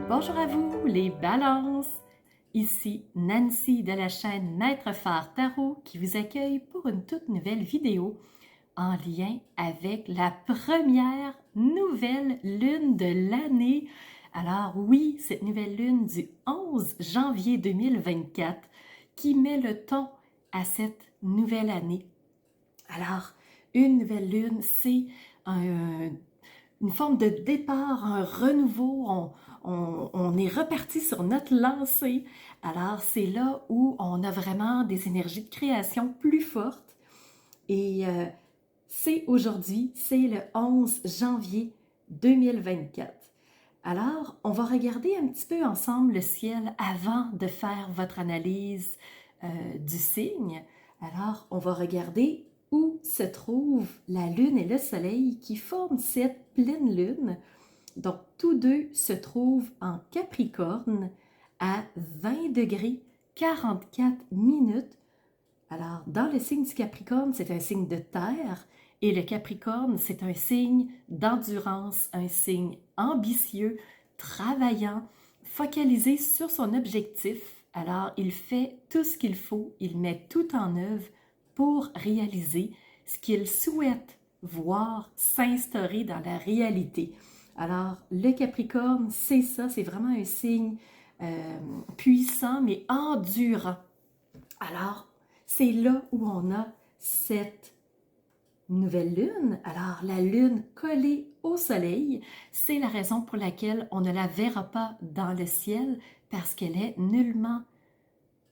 Bonjour à vous, les balances! Ici Nancy de la chaîne Maître Phare Tarot qui vous accueille pour une toute nouvelle vidéo en lien avec la première nouvelle lune de l'année. Alors oui, cette nouvelle lune du 11 janvier 2024 qui met le ton à cette nouvelle année. Alors, une nouvelle lune, c'est une forme de départ, un renouveau, on est reparti sur notre lancée. Alors, c'est là où on a vraiment des énergies de création plus fortes. Et c'est aujourd'hui, c'est le 11 janvier 2024. Alors, on va regarder un petit peu ensemble le ciel avant de faire votre analyse du signe. Alors, on va regarder où se trouve la Lune et le Soleil qui forment cette pleine Lune. Donc, tous deux se trouvent en Capricorne à 20 degrés 44 minutes. Alors, dans le signe du Capricorne, c'est un signe de terre et le Capricorne, c'est un signe d'endurance, un signe ambitieux, travaillant, focalisé sur son objectif. Alors, il fait tout ce qu'il faut, il met tout en œuvre pour réaliser ce qu'il souhaite voir s'instaurer dans la réalité. Alors, le Capricorne, c'est ça, c'est vraiment un signe puissant, mais endurant. Alors, c'est là où on a cette nouvelle lune. Alors, la lune collée au soleil, c'est la raison pour laquelle on ne la verra pas dans le ciel parce qu'elle est nullement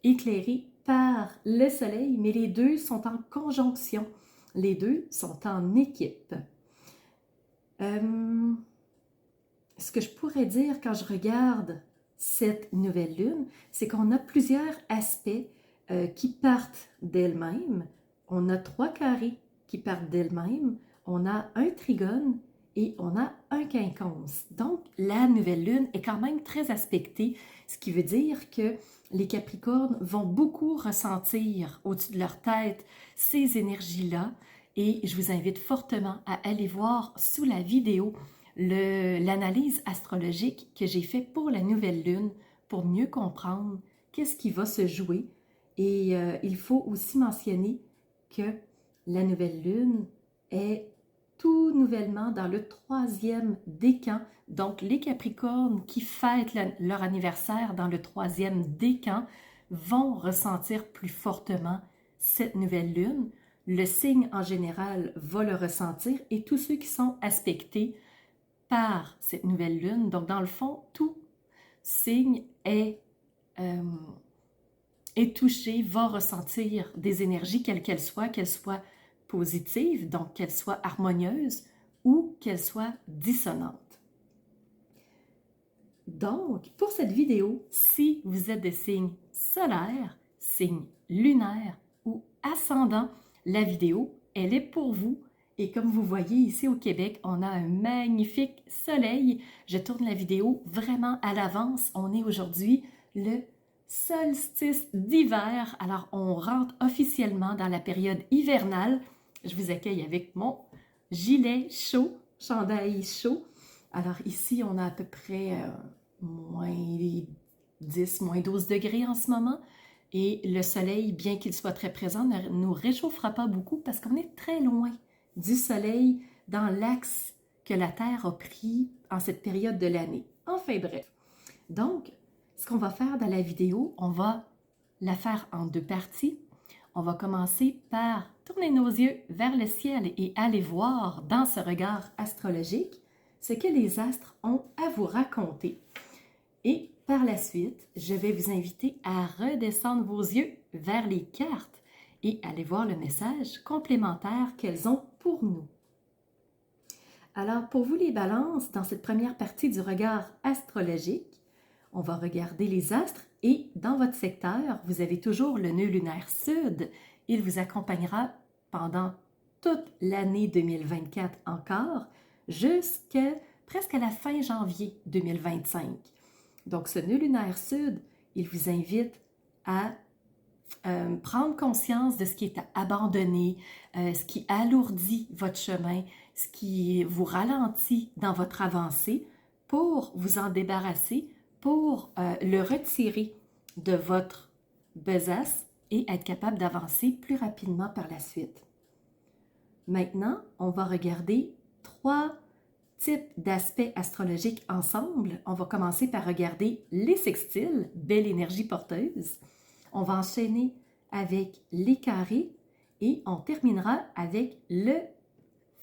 éclairée par le soleil, mais les deux sont en conjonction. Les deux sont en équipe. Ce que je pourrais dire quand je regarde cette nouvelle lune, c'est qu'on a plusieurs aspects qui partent d'elle-même. On a 3 carrés qui partent d'elle-même. On a un trigone et on a un quinconce. Donc, la nouvelle lune est quand même très aspectée, ce qui veut dire que les Capricornes vont beaucoup ressentir au-dessus de leur tête ces énergies-là. Et je vous invite fortement à aller voir sous la vidéo l'analyse astrologique que j'ai faite pour la nouvelle lune pour mieux comprendre qu'est-ce qui va se jouer. Et il faut aussi mentionner que la nouvelle lune est tout nouvellement dans le 3e décan. Donc, les Capricornes qui fêtent leur anniversaire dans le 3e décan vont ressentir plus fortement cette nouvelle lune. Le signe en général va le ressentir et tous ceux qui sont aspectés par cette nouvelle lune, donc dans le fond, tout signe est touché, va ressentir des énergies, quelles qu'elles soient positives, donc qu'elles soient harmonieuses ou qu'elles soient dissonantes. Donc, pour cette vidéo, si vous êtes de signe solaire, signe lunaire ou ascendant, la vidéo, elle est pour vous. Et comme vous voyez ici au Québec, on a un magnifique soleil. Je tourne la vidéo vraiment à l'avance. On est aujourd'hui le solstice d'hiver. Alors, on rentre officiellement dans la période hivernale. Je vous accueille avec mon gilet chaud, chandail chaud. Alors ici, on a à peu près moins 10, moins 12 degrés en ce moment. Et le soleil, bien qu'il soit très présent, ne nous réchauffera pas beaucoup parce qu'on est très loin du soleil dans l'axe que la Terre a pris en cette période de l'année. Enfin bref. Donc, ce qu'on va faire dans la vidéo, on va la faire en 2 parties. On va commencer par tourner nos yeux vers le ciel et aller voir dans ce regard astrologique ce que les astres ont à vous raconter. Et par la suite, je vais vous inviter à redescendre vos yeux vers les cartes et aller voir le message complémentaire qu'elles ont pour nous. Alors, pour vous les balances, dans cette première partie du regard astrologique, on va regarder les astres et dans votre secteur, vous avez toujours le nœud lunaire sud. Il vous accompagnera pendant toute l'année 2024 encore, jusqu'à presque à la fin janvier 2025. Donc, ce nœud lunaire sud, il vous invite à prendre conscience de ce qui est abandonné, ce qui alourdit votre chemin, ce qui vous ralentit dans votre avancée pour vous en débarrasser, pour le retirer de votre besace et être capable d'avancer plus rapidement par la suite. Maintenant, on va regarder 3 types d'aspects astrologiques ensemble. On va commencer par regarder les sextiles, belle énergie porteuse. On va enchaîner avec les carrés et on terminera avec le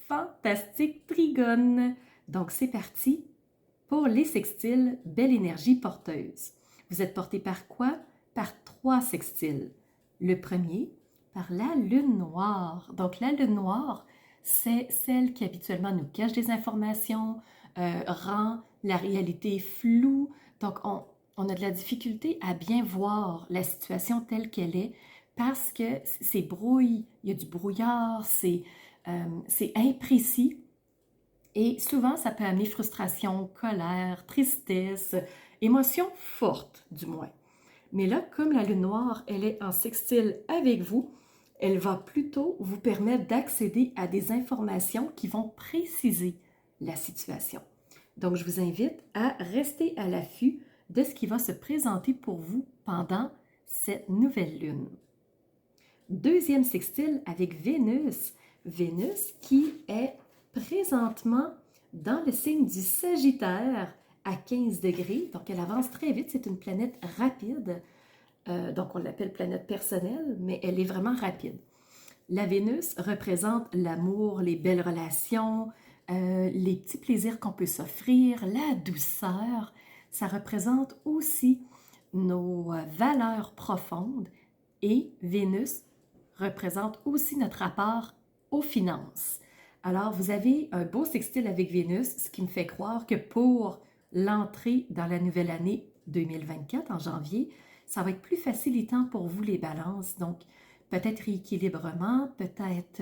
fantastique trigone. Donc, c'est parti pour les sextiles, belle énergie porteuse. Vous êtes porté par quoi? Par 3 sextiles. Le premier, par la lune noire. Donc, la lune noire, c'est celle qui habituellement nous cache des informations, rend la réalité floue. Donc, on a de la difficulté à bien voir la situation telle qu'elle est parce que c'est brouille, il y a du brouillard, c'est imprécis. Et souvent, ça peut amener frustration, colère, tristesse, émotions fortes du moins. Mais là, comme la lune noire, elle est en sextile avec vous, elle va plutôt vous permettre d'accéder à des informations qui vont préciser la situation. Donc, je vous invite à rester à l'affût de ce qui va se présenter pour vous pendant cette nouvelle lune. Deuxième sextile avec Vénus. Vénus qui est présentement dans le signe du Sagittaire à 15 degrés. Donc, elle avance très vite. C'est une planète rapide. Donc, on l'appelle planète personnelle, mais elle est vraiment rapide. La Vénus représente l'amour, les belles relations, les petits plaisirs qu'on peut s'offrir, la douceur. Ça représente aussi nos valeurs profondes et Vénus représente aussi notre rapport aux finances. Alors, vous avez un beau sextile avec Vénus, ce qui me fait croire que pour l'entrée dans la nouvelle année 2024, en janvier, ça va être plus facilitant pour vous les balances. Donc, peut-être rééquilibrement, peut-être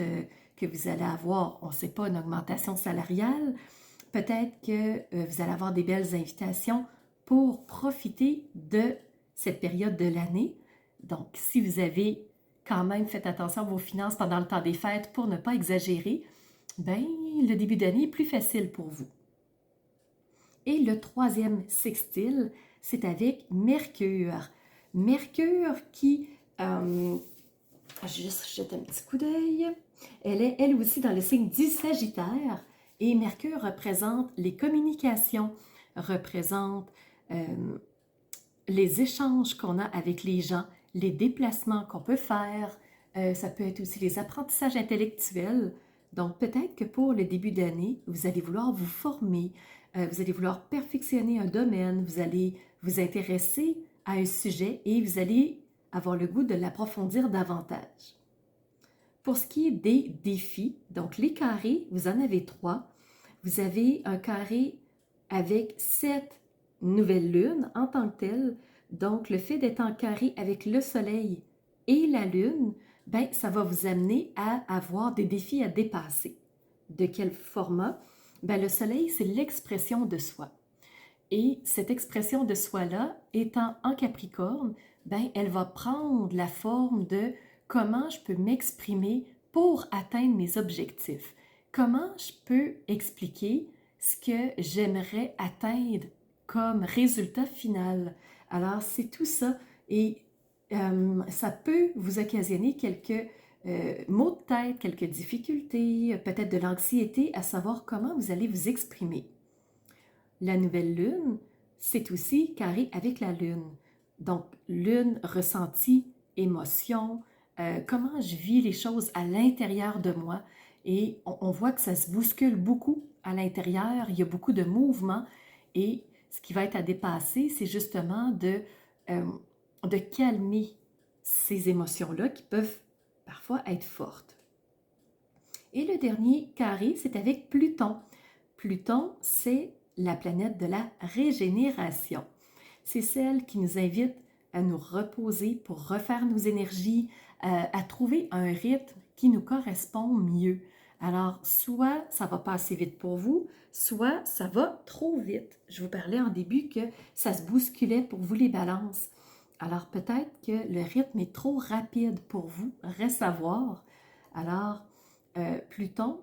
que vous allez avoir, on ne sait pas, une augmentation salariale, peut-être que vous allez avoir des belles invitations pour profiter de cette période de l'année. Donc, si vous avez quand même fait attention à vos finances pendant le temps des fêtes pour ne pas exagérer, ben, le début d'année est plus facile pour vous. Et le troisième sextile, c'est avec Mercure. Mercure qui, juste jette un petit coup d'œil, elle est elle aussi dans le signe du Sagittaire et Mercure représente les communications, représente les échanges qu'on a avec les gens, les déplacements qu'on peut faire, ça peut être aussi les apprentissages intellectuels. Donc peut-être que pour le début d'année, vous allez vouloir vous former, vous allez vouloir perfectionner un domaine, vous allez vous intéresser à un sujet et vous allez avoir le goût de l'approfondir davantage. Pour ce qui est des défis, donc les carrés, vous en avez 3. Vous avez un carré avec 7 nouvelles lunes en tant que telles. Donc, le fait d'être en carré avec le soleil et la lune, ben, ça va vous amener à avoir des défis à dépasser. De quel format? Ben, le soleil, c'est l'expression de soi. Et cette expression de soi-là, étant en Capricorne, ben, elle va prendre la forme de comment je peux m'exprimer pour atteindre mes objectifs. Comment je peux expliquer ce que j'aimerais atteindre comme résultat final. Alors, c'est tout ça. Et ça peut vous occasionner quelques maux de tête, quelques difficultés, peut-être de l'anxiété à savoir comment vous allez vous exprimer. La nouvelle lune, c'est aussi carré avec la lune. Donc, lune, ressenti, émotion, comment je vis les choses à l'intérieur de moi. Et on voit que ça se bouscule beaucoup à l'intérieur, il y a beaucoup de mouvements. Et ce qui va être à dépasser, c'est justement de calmer ces émotions-là qui peuvent parfois être fortes. Et le dernier carré, c'est avec Pluton. Pluton, c'est la planète de la régénération. C'est celle qui nous invite à nous reposer pour refaire nos énergies, à trouver un rythme qui nous correspond mieux. Alors, soit ça va pas assez vite pour vous, soit ça va trop vite. Je vous parlais en début que ça se bousculait pour vous les balances. Alors, peut-être que le rythme est trop rapide pour vous, reste à voir. Alors, Pluton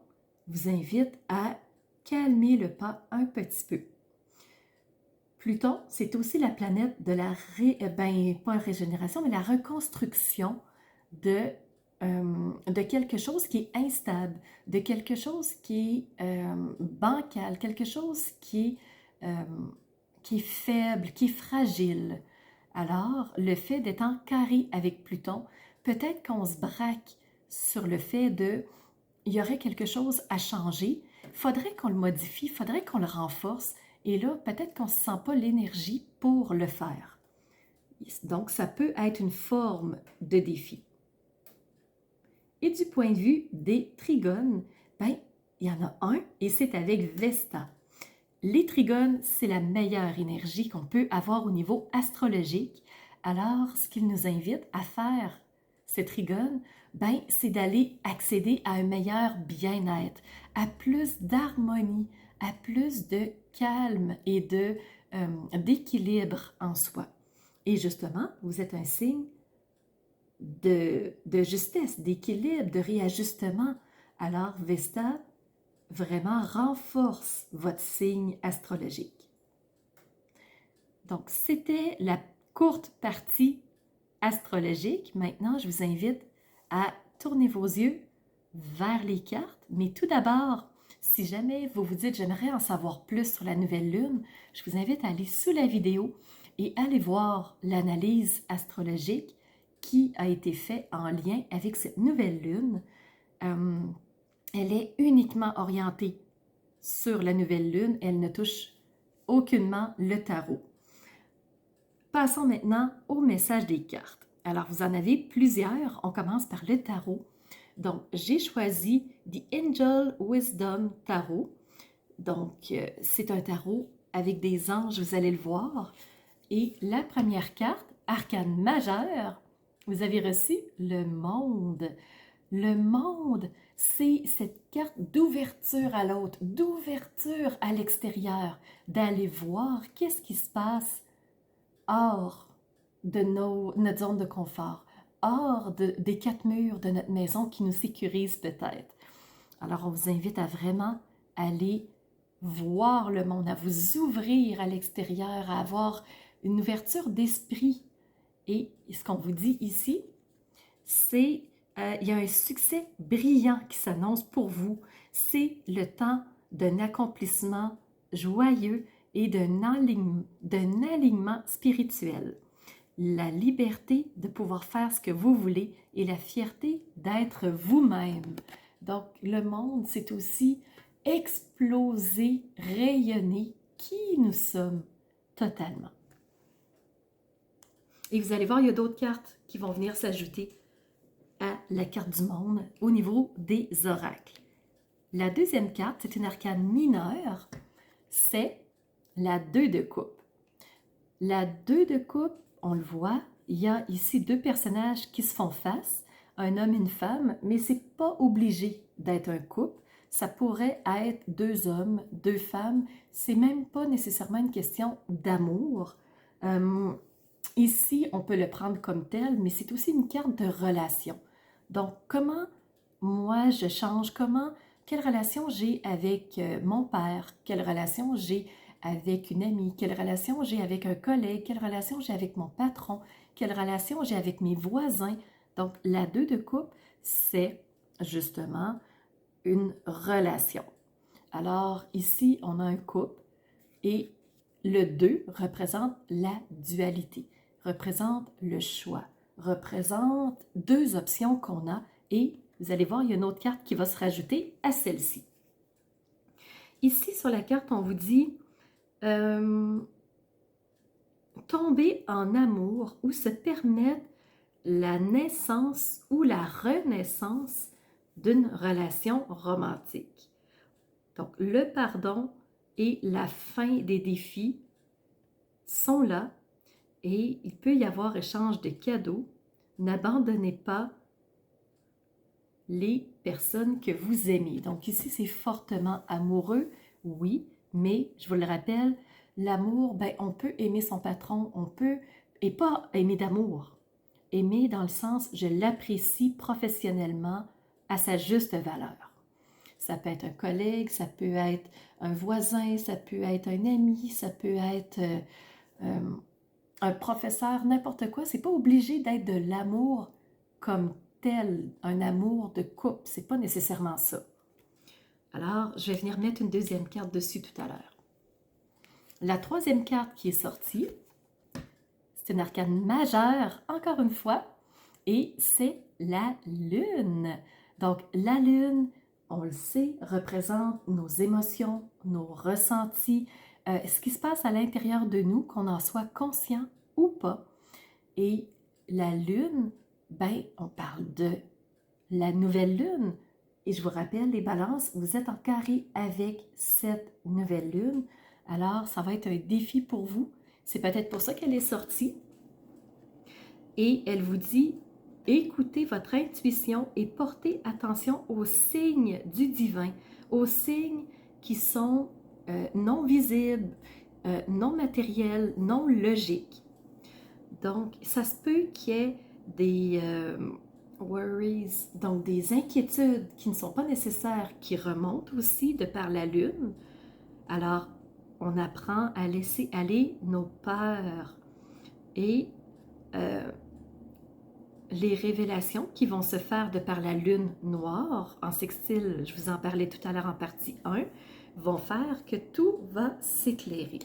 vous invite à calmer le pas un petit peu. Pluton, c'est aussi la planète de la pas la régénération, mais la reconstruction de quelque chose qui est instable, de quelque chose qui est bancal, quelque chose euh, qui est faible, qui est fragile. Alors, le fait d'être en carré avec Pluton, peut-être qu'on se braque sur le fait de, il y aurait quelque chose à changer, il faudrait qu'on le modifie, il faudrait qu'on le renforce, et là, peut-être qu'on ne se sent pas l'énergie pour le faire. Donc, ça peut être une forme de défi. Et du point de vue des trigones, ben, il y en a un et c'est avec Vesta. Les trigones, c'est la meilleure énergie qu'on peut avoir au niveau astrologique. Alors, ce qu'il nous invite à faire, ces trigones, ben, c'est d'aller accéder à un meilleur bien-être, à plus d'harmonie, à plus de calme et d'équilibre en soi. Et justement, vous êtes un signe de justesse, d'équilibre, de réajustement. Alors, Vesta vraiment renforce votre signe astrologique. Donc, c'était la courte partie astrologique. Maintenant, je vous invite à tourner vos yeux vers les cartes. Mais tout d'abord, si jamais vous vous dites « j'aimerais en savoir plus sur la nouvelle lune », je vous invite à aller sous la vidéo et aller voir l'analyse astrologique qui a été faite en lien avec cette nouvelle lune. Elle est uniquement orientée sur la nouvelle lune. Elle ne touche aucunement le tarot. Passons maintenant au message des cartes. Alors, vous en avez plusieurs. On commence par le tarot. Donc, j'ai choisi The Angel Wisdom Tarot. Donc, c'est un tarot avec des anges, vous allez le voir. Et la première carte, arcane majeur, vous avez reçu le monde. Le monde, c'est cette carte d'ouverture à l'autre, d'ouverture à l'extérieur, d'aller voir qu'est-ce qui se passe hors de notre zone de confort, hors des quatre murs de notre maison qui nous sécurisent peut-être. Alors, on vous invite à vraiment aller voir le monde, à vous ouvrir à l'extérieur, à avoir une ouverture d'esprit. Et ce qu'on vous dit ici, c'est il y a un succès brillant qui s'annonce pour vous. C'est le temps d'un accomplissement joyeux et d'un alignement spirituel. La liberté de pouvoir faire ce que vous voulez et la fierté d'être vous-même. Donc, le monde, c'est aussi exploser, rayonner qui nous sommes totalement. Et vous allez voir, il y a d'autres cartes qui vont venir s'ajouter à la carte du monde au niveau des oracles. La deuxième carte, c'est une arcane mineure, c'est la 2 de coupe. La 2 de coupe, on le voit, il y a ici deux personnages qui se font face, un homme et une femme, mais c'est pas obligé d'être un couple. Ça pourrait être deux hommes, deux femmes. C'est même pas nécessairement une question d'amour. Ici, on peut le prendre comme tel, mais c'est aussi une carte de relation. Donc, comment moi je change, quelle relation j'ai avec mon père, quelle relation j'ai avec une amie, quelle relation j'ai avec un collègue, quelle relation j'ai avec mon patron, quelle relation j'ai avec mes voisins. Donc, la 2 de coupe, c'est justement une relation. Alors, ici, on a un couple et le 2 représente la dualité, représente le choix, représente deux options qu'on a et vous allez voir, il y a une autre carte qui va se rajouter à celle-ci. Ici, sur la carte, on vous dit tomber en amour ou se permettre la naissance ou la renaissance d'une relation romantique. Donc, le pardon et la fin des défis sont là et il peut y avoir échange de cadeaux. N'abandonnez pas les personnes que vous aimez. Donc ici, c'est fortement amoureux, oui, mais je vous le rappelle, l'amour, ben, on peut aimer son patron, on peut, et pas aimer d'amour. Aimer dans le sens, je l'apprécie professionnellement à sa juste valeur. Ça peut être un collègue, ça peut être un voisin, ça peut être un ami, ça peut être un professeur, n'importe quoi. C'est pas obligé d'être de l'amour comme tel, un amour de couple. C'est pas nécessairement ça. Alors, je vais venir mettre une deuxième carte dessus tout à l'heure. La troisième carte qui est sortie, c'est une arcane majeure, encore une fois, et c'est la Lune. Donc, la Lune, on le sait, représente nos émotions, nos ressentis, ce qui se passe à l'intérieur de nous, qu'on en soit conscient ou pas. Et la Lune, ben, on parle de la nouvelle Lune. Et je vous rappelle, les balances, vous êtes en carré avec cette nouvelle Lune. Alors, ça va être un défi pour vous. C'est peut-être pour ça qu'elle est sortie. Et elle vous dit, écoutez votre intuition et portez attention aux signes du divin, aux signes qui sont non visibles, non matériels, non logiques. Donc, ça se peut qu'il y ait des worries, donc des inquiétudes qui ne sont pas nécessaires, qui remontent aussi de par la Lune. Alors, on apprend à laisser aller nos peurs et les révélations qui vont se faire de par la Lune noire, en sextile, je vous en parlais tout à l'heure en partie 1, vont faire que tout va s'éclairer.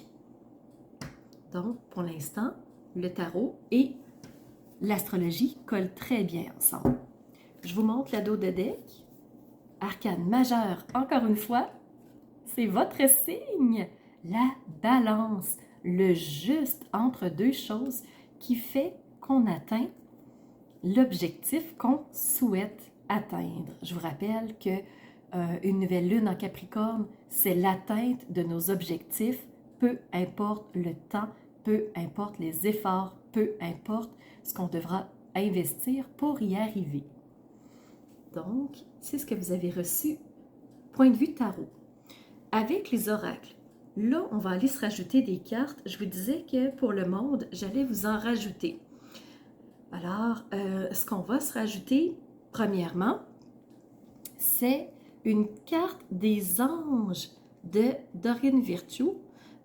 Donc, pour l'instant, le tarot et l'astrologie collent très bien ensemble. Je vous montre la dos de deck. Arcane majeure, encore une fois, c'est votre signe. La balance, le juste entre deux choses qui fait qu'on atteint l'objectif qu'on souhaite atteindre. Je vous rappelle que une nouvelle lune en Capricorne, c'est l'atteinte de nos objectifs, peu importe le temps, peu importe les efforts, peu importe ce qu'on devra investir pour y arriver. Donc, c'est ce que vous avez reçu, point de vue tarot. Avec les oracles, là, on va aller se rajouter des cartes. Je vous disais que pour le monde, j'allais vous en rajouter. Alors, ce qu'on va se rajouter, premièrement, c'est une carte des anges de Doreen Virtue.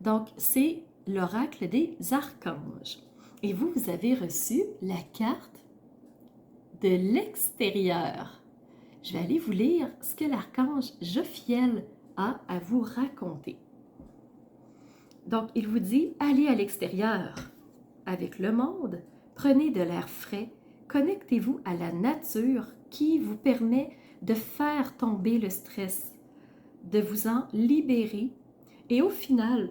Donc, c'est l'oracle des archanges. Et vous, vous avez reçu la carte de l'extérieur. Je vais aller vous lire ce que l'archange Jophiel a à vous raconter. Donc, il vous dit, allez à l'extérieur avec le monde, prenez de l'air frais, connectez-vous à la nature qui vous permet de faire tomber le stress, de vous en libérer. Et au final,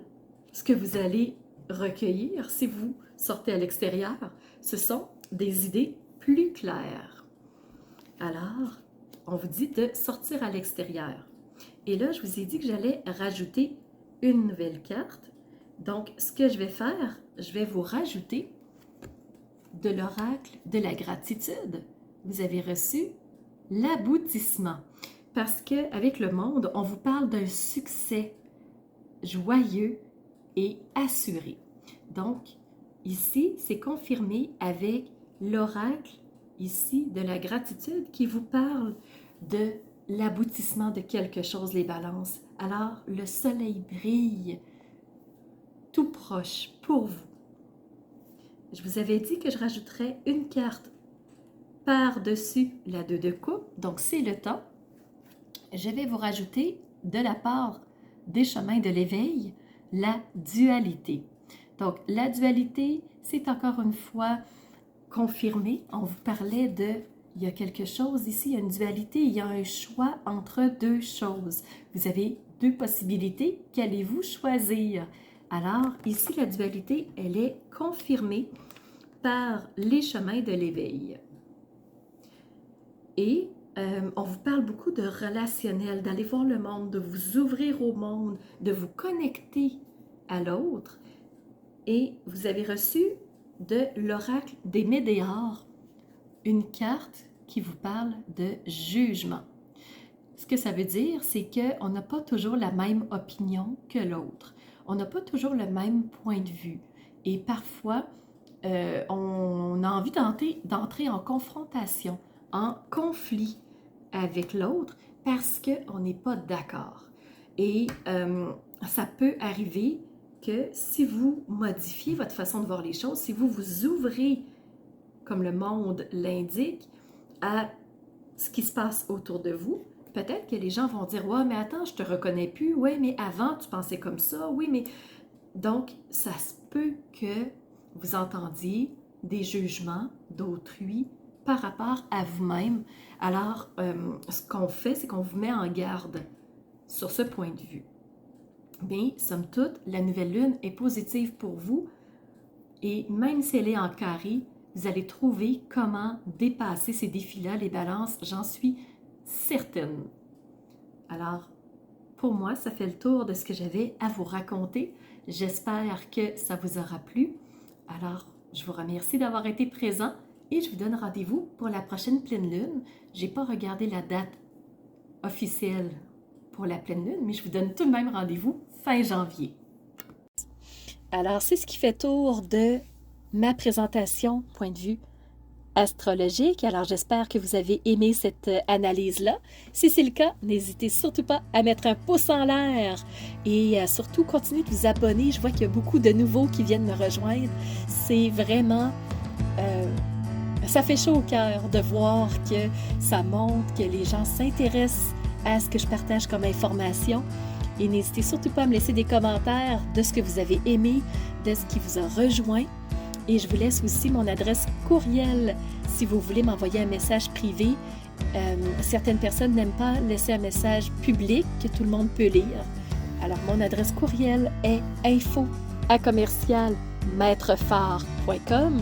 ce que vous allez recueillir si vous sortez à l'extérieur, ce sont des idées plus claires. Alors, on vous dit de sortir à l'extérieur. Et là, je vous ai dit que j'allais rajouter une nouvelle carte. Donc, ce que je vais faire, je vais vous rajouter de l'oracle de la gratitude. Vous avez reçu l'aboutissement. Parce qu'avec le monde, on vous parle d'un succès joyeux et assuré. Donc, ici, c'est confirmé avec l'oracle ici de la gratitude qui vous parle de l'aboutissement de quelque chose, les balances. Alors, le soleil brille tout proche pour vous. Je vous avais dit que je rajouterais une carte par-dessus la 2 de coupe, donc c'est le temps. Je vais vous rajouter de la part des chemins de l'éveil, la dualité. Donc la dualité, c'est encore une fois confirmé. On vous parlait de, il y a quelque chose ici, il y a une dualité, il y a un choix entre deux choses. Vous avez deux possibilités, qu'allez-vous choisir? Alors, ici, la dualité, elle est confirmée par les chemins de l'éveil. Et on vous parle beaucoup de relationnel, d'aller voir le monde, de vous ouvrir au monde, de vous connecter à l'autre. Et vous avez reçu de l'oracle des Médéors une carte qui vous parle de jugement. Ce que ça veut dire, c'est qu'on n'a pas toujours la même opinion que l'autre. On n'a pas toujours le même point de vue. Et parfois, on a envie d'entrer en confrontation, en conflit avec l'autre, parce qu'on n'est pas d'accord. Et ça peut arriver que si vous modifiez votre façon de voir les choses, si vous vous ouvrez, comme le monde l'indique, à ce qui se passe autour de vous, peut-être que les gens vont dire « Ouais, mais attends, je te reconnais plus. Ouais, mais avant, tu pensais comme ça. Oui, mais... » Donc, ça se peut que vous entendiez des jugements d'autrui par rapport à vous-même. Alors, ce qu'on fait, c'est qu'on vous met en garde sur ce point de vue. Mais, somme toute, la nouvelle lune est positive pour vous et même si elle est en carré, vous allez trouver comment dépasser ces défis-là, les balances, j'en suis certaine. Alors, pour moi, ça fait le tour de ce que j'avais à vous raconter. J'espère que ça vous aura plu. Alors, je vous remercie d'avoir été présent et je vous donne rendez-vous pour la prochaine pleine lune. Je n'ai pas regardé la date officielle pour la pleine lune, mais je vous donne tout de même rendez-vous fin janvier. Alors, c'est ce qui fait tour de ma présentation, point de vue astrologique. Alors, j'espère que vous avez aimé cette analyse-là. Si c'est le cas, n'hésitez surtout pas à mettre un pouce en l'air et surtout continuez de vous abonner. Je vois qu'il y a beaucoup de nouveaux qui viennent me rejoindre. C'est vraiment... ça fait chaud au cœur de voir que ça montre, que les gens s'intéressent à ce que je partage comme information. Et n'hésitez surtout pas à me laisser des commentaires de ce que vous avez aimé, de ce qui vous a rejoint. Et je vous laisse aussi mon adresse courriel si vous voulez m'envoyer un message privé. Certaines personnes n'aiment pas laisser un message public que tout le monde peut lire. Alors, mon adresse courriel est info@commercialmaitrefort.com.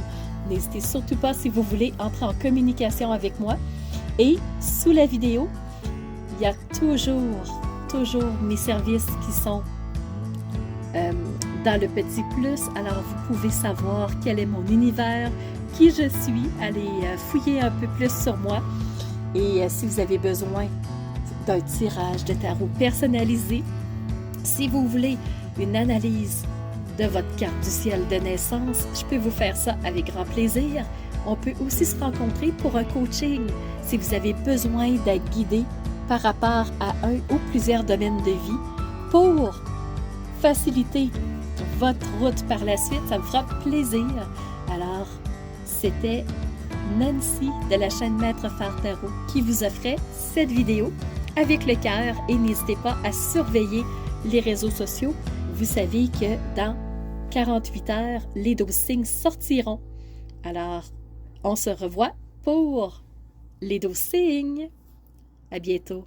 N'hésitez surtout pas si vous voulez entrer en communication avec moi. Et sous la vidéo, il y a toujours mes services qui sont dans le petit plus. Alors, vous pouvez savoir quel est mon univers, qui je suis. Allez fouiller un peu plus sur moi. Et si vous avez besoin d'un tirage de tarot personnalisé, si vous voulez une analyse de votre carte du ciel de naissance, je peux vous faire ça avec grand plaisir. On peut aussi se rencontrer pour un coaching si vous avez besoin d'être guidé par rapport à un ou plusieurs domaines de vie pour faciliter votre route par la suite. Ça me fera plaisir. Alors, c'était Nancy de la chaîne Maître Phare Tarot qui vous offrait cette vidéo avec le cœur et n'hésitez pas à surveiller les réseaux sociaux. Vous savez que dans 48 heures, les 12 signes sortiront. Alors, on se revoit pour les 12 signes. À bientôt.